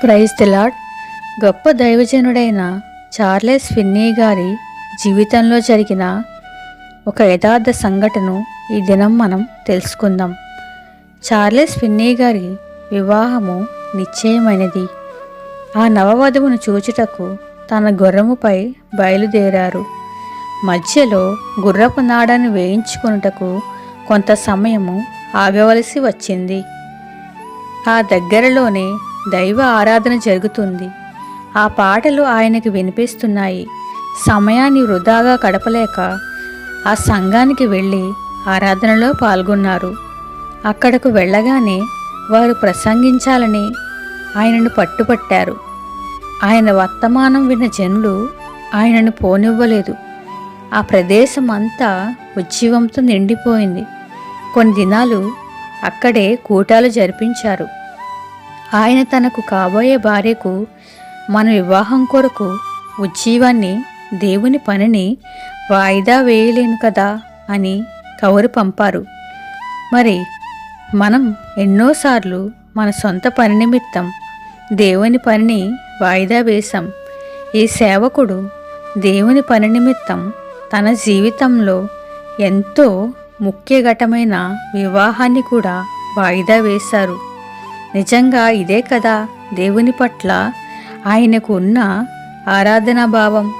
Praise the lord. గొప్ప దైవజనుడైన Charles Finny గారి జీవితంలో జరిగిన ఒక యథార్థ సంఘటనను ఈ దినం మనం తెలుసుకుందాం. చార్లెస్ ఫిన్నీ గారి వివాహము నిశ్చయమైనది. ఆ నవవధువును చూచుటకు తన గుర్రముపై బయలుదేరారు. మధ్యలో గుర్రపు నాడను వేయించుకొనుటకు కొంత సమయము ఆగవలసి వచ్చింది. ఆ దగ్గరలోనే దైవ ఆరాధన జరుగుతుంది. ఆ పాటలు ఆయనకు వినిపిస్తున్నాయి. సమయాన్ని వృధాగా గడపలేక ఆ సంఘానికి వెళ్ళి ఆరాధనలో పాల్గొన్నారు. అక్కడకు వెళ్ళగానే వారు ప్రసంగించాలని ఆయనను పట్టుపట్టారు. ఆయన వర్తమానం విన్న జనులు ఆయనను పోనివ్వలేదు. ఆ ప్రదేశం అంతా ఉజ్జీవంతో నిండిపోయింది. కొన్ని దినాలు అక్కడే కూటాలు జరిపించారు. ఆయన తనకు కాబోయే భార్యకు మన వివాహం కొరకు ఉజ్జీవాన్ని, దేవుని పనిని వాయిదా వేయలేను కదా అని కబురు పంపారు. మరి మనం ఎన్నోసార్లు మన సొంత పని నిమిత్తం దేవుని పనిని వాయిదా వేశాం. ఈ సేవకుడు దేవుని పని నిమిత్తం తన జీవితంలో ఎంతో ముఖ్యఘట్టమైన వివాహాన్ని కూడా వాయిదా వేశారు. నిజంగా ఇదే కదా దేవుని పట్ల ఆయనకు ఉన్న ఆరాధనా భావం.